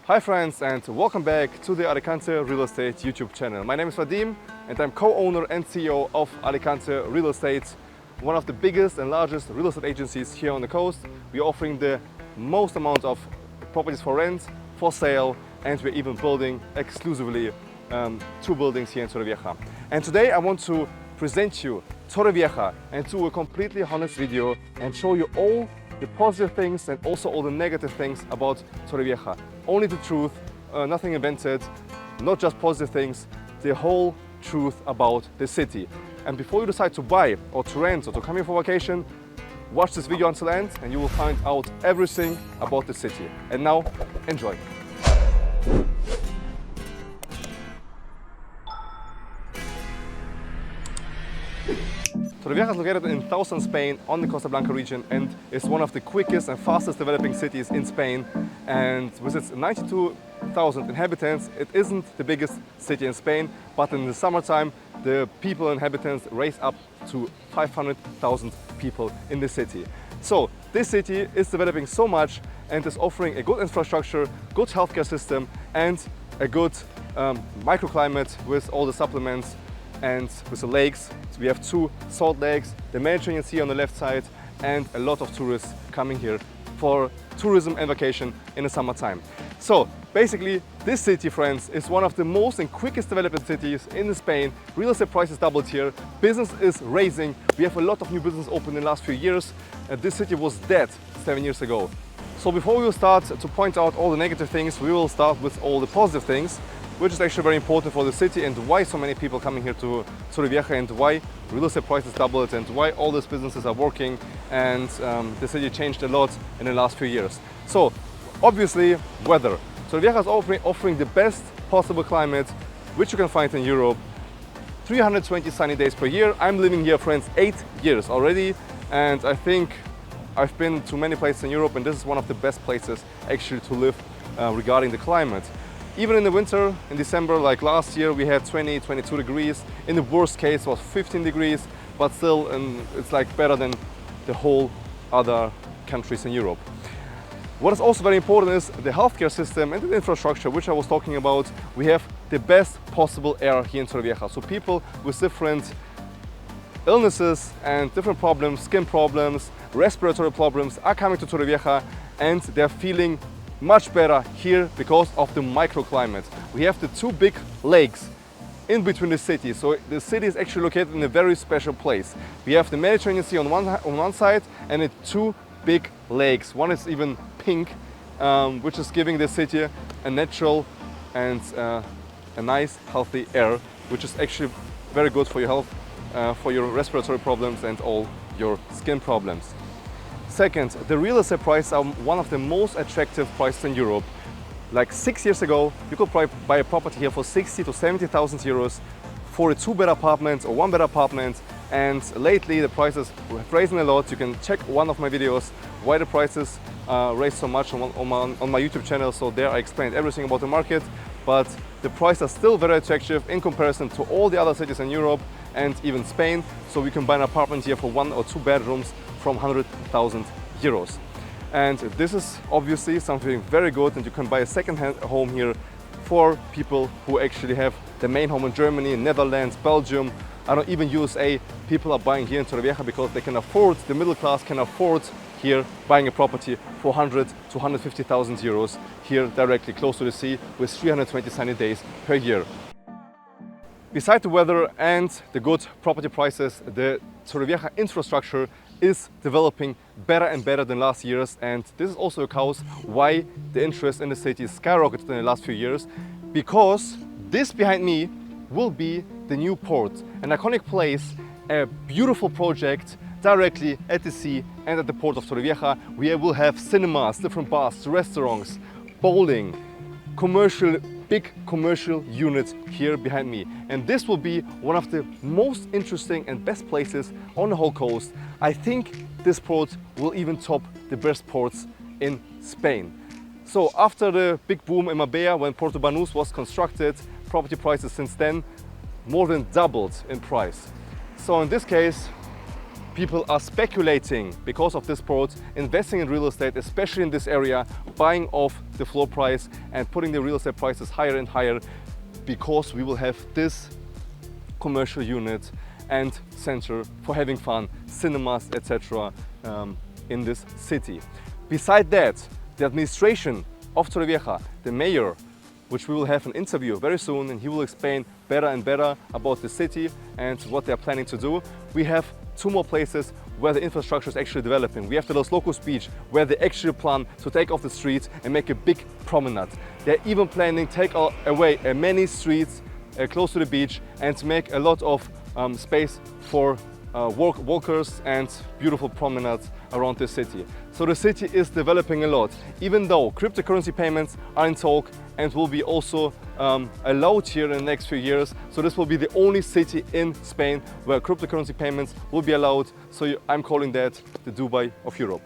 Hi friends, and welcome back to the Alicante Real Estate YouTube channel. My name is Vadim and I'm co-owner and CEO of Alicante Real Estate, one of the biggest and largest real estate agencies here on the coast. We are offering the most amount of properties for rent, for sale, and we're even building exclusively 2 buildings here in Torrevieja. And today I want to present you Torrevieja and do a completely honest video and show you all the positive things and also all the negative things about Torrevieja. Only the truth, nothing invented, not just positive things, the whole truth about the city. And before you decide to buy or to rent or to come here for vacation, watch this video until the end and you will find out everything about the city. And now, enjoy. Torrevieja is located in southern Spain on the Costa Blanca region and is one of the quickest and fastest developing cities in Spain. And with its 92,000 inhabitants, it isn't the biggest city in Spain, but in the summertime, the inhabitants raise up to 500,000 people in the city. So this city is developing so much and is offering a good infrastructure, good healthcare system, and a good microclimate with all the supplements and with the lakes. So we have 2 salt lakes, the Mediterranean Sea on the left side, and a lot of tourists coming here for tourism and vacation in the summertime. So basically this city, friends, is one of the most and quickest developed cities in Spain. Real estate prices doubled here, business is raising, we have a lot of new business opened in the last few years, and this city was dead 7 years ago. So before we will start to point out all the negative things, we will start with all the positive things, which is actually very important for the city and why so many people coming here to Torrevieja and why real estate prices doubled and why all these businesses are working and the city changed a lot in the last few years. So obviously weather. Torrevieja is offering the best possible climate which you can find in Europe. 320 sunny days per year. I'm living here, friends, 8 years already, and I think I've been to many places in Europe and this is one of the best places actually to live regarding the climate. Even in the winter, in December, like last year, we had 20, 22 degrees. In the worst case, it was 15 degrees, but still, it's like better than the whole other countries in Europe. What is also very important is the healthcare system and the infrastructure, which I was talking about. We have the best possible air here in Torrevieja. So people with different illnesses and different problems, skin problems, respiratory problems, are coming to Torrevieja and they're feeling much better here because of the microclimate. We have the 2 big lakes in between the city, so the city is actually located in a very special place. We have the Mediterranean Sea on one side and the 2 big lakes. One is even pink, which is giving the city a natural and a nice healthy air, which is actually very good for your health, for your respiratory problems and all your skin problems. Second, the real estate prices are one of the most attractive prices in Europe. Like 6 years ago, you could buy a property here for 60 to 70,000 euros for a 2-bed apartment or 1-bed apartment. And lately the prices have risen a lot. You can check one of my videos why the prices raised so much on my YouTube channel. So there I explained everything about the market, but the prices are still very attractive in comparison to all the other cities in Europe and even Spain. So we can buy an apartment here for 1 or 2 bedrooms from 100,000 euros. And this is obviously something very good, and you can buy a second-hand home here for people who actually have the main home in Germany, Netherlands, Belgium, I don't even USA. People are buying here in Torrevieja because they can afford, the middle class can afford here buying a property for 100 to 150,000 euros here directly close to the sea with 320 sunny days per year. Besides the weather and the good property prices, the Torrevieja infrastructure is developing better and better than last years, and this is also a cause why the interest in the city skyrocketed in the last few years, because this behind me will be the new port, an iconic place, a beautiful project directly at the sea and at the port of Torrevieja. We will have cinemas, different bars, restaurants, bowling, big commercial units here behind me. And this will be one of the most interesting and best places on the whole coast. I think this port will even top the best ports in Spain. So after the big boom in Marbella, when Porto Banús was constructed, property prices since then more than doubled in price. So in this case, People are speculating because of this port, investing in real estate, especially in this area, buying off the floor price and putting the real estate prices higher and higher, because we will have this commercial unit and center for having fun, cinemas, etc. In this city. Beside that, the administration of Torrevieja, the mayor, which we will have an interview very soon, and he will explain better and better about the city and what they're planning to do. We have 2 more places where the infrastructure is actually developing. We have the Los Locos Beach, where they actually plan to take off the streets and make a big promenade. They're even planning to take away many streets close to the beach and to make a lot of space for walkers and beautiful promenades around the city. So the city is developing a lot, even though cryptocurrency payments are in talk and will be also allowed here in the next few years. So this will be the only city in Spain where cryptocurrency payments will be allowed. So I'm calling that the Dubai of Europe.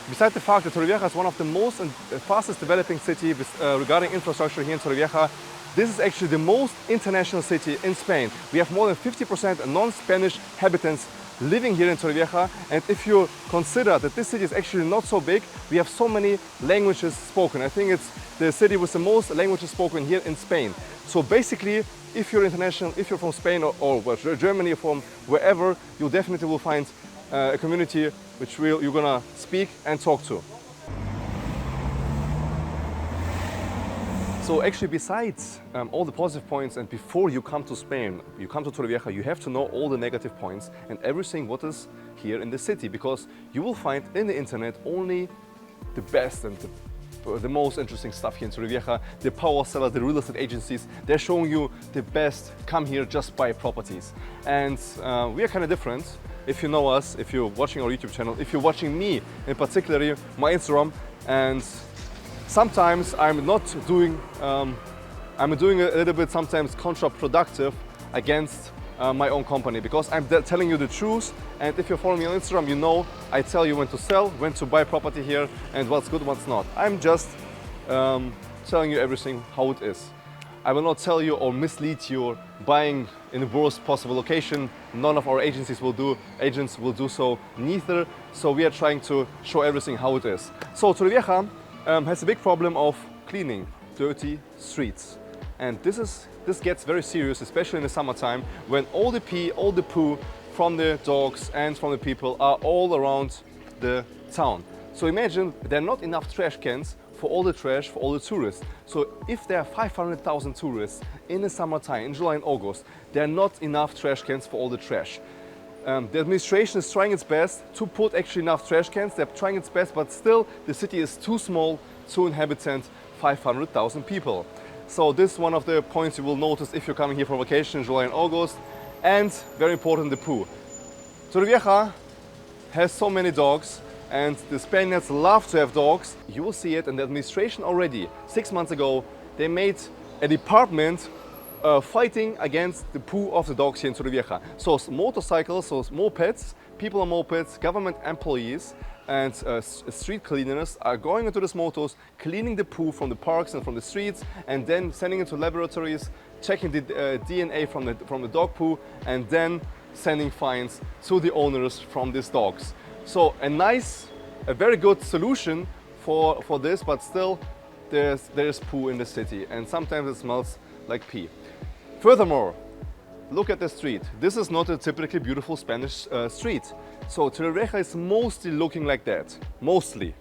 Besides the fact that Torrevieja is one of the most and fastest developing cities regarding infrastructure here in Torrevieja, this is actually the most international city in Spain. We have more than 50% non-Spanish inhabitants living here in Torrevieja, and if you consider that this city is actually not so big, we have so many languages spoken. I think it's the city with the most languages spoken here in Spain. So basically, if you're international, if you're from Spain or Germany or from wherever, you definitely will find a community which you're gonna speak and talk to. So actually, besides all the positive points, and before you come to Spain, you come to Torrevieja, you have to know all the negative points and everything what is here in the city, because you will find in the internet only the best and the most interesting stuff here in Torrevieja. The power sellers, the real estate agencies, they're showing you the best, come here, just buy properties. And we are kind of different. If you know us, if you're watching our YouTube channel, if you're watching me in particular, my Instagram, and sometimes I'm doing a little bit sometimes counterproductive against my own company, because I'm telling you the truth, and if you're following me on Instagram, you know I tell you when to sell, when to buy property here, and what's good, what's not. I'm just telling you everything how it is. I will not tell you or mislead you buying in the worst possible location. None of our agents will do so neither. So we are trying to show everything how it is. So Torrevieja has a big problem of cleaning dirty streets, and this gets very serious, especially in the summertime, when all the pee, all the poo from the dogs and from the people are all around the town. So imagine there are not enough trash cans for all the trash for all the tourists. So if there are 500,000 tourists in the summertime, in July and August, there are not enough trash cans for all the trash. The administration is trying its best to put actually enough trash cans. They're trying its best, but still the city is too small to inhabit 500,000 people. So this is one of the points you will notice if you're coming here for vacation in July and August. And very important, the poo. Torrevieja has so many dogs, and the Spaniards love to have dogs. You will see it, and the administration already 6 months ago, they made a department fighting against the poo of the dogs here in Torrevieja. So motorcycles, so mopeds, people on mopeds, government employees and street cleaners are going into these motos, cleaning the poo from the parks and from the streets, and then sending it to laboratories, checking the DNA from the dog poo, and then sending fines to the owners from these dogs. So a very good solution for this, but still there's poo in the city, and sometimes it smells like pee. Furthermore, look at the street. This is not a typically beautiful Spanish street. So Torrevieja is mostly looking like that, mostly.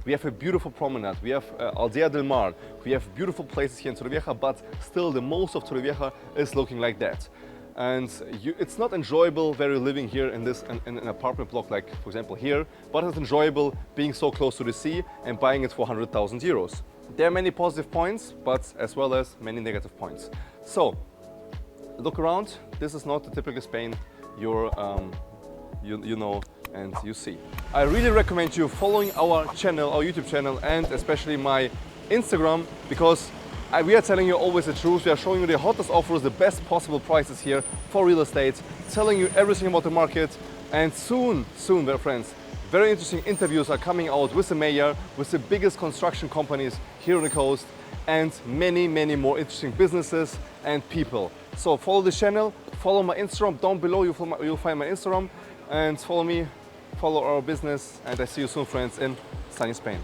We have a beautiful promenade, we have Aldea del Mar, we have beautiful places here in Torrevieja, but still the most of Torrevieja is looking like that. And it's not enjoyable very living here in an apartment block like, for example, here, but it's enjoyable being so close to the sea and buying it for 100,000 euros. There are many positive points, but as well as many negative points. So, look around. This is not the typical Spain you know and you see. I really recommend you following our channel, our YouTube channel, and especially my Instagram, because we are telling you always the truth. We are showing you the hottest offers, the best possible prices here for real estate, telling you everything about the market. And soon, dear friends, very interesting interviews are coming out with the mayor, with the biggest construction companies here on the coast. and many more interesting businesses and people. So follow the channel, follow my Instagram. Down below you'll find my Instagram, and follow me, follow our business, and I see you soon, friends, in sunny Spain.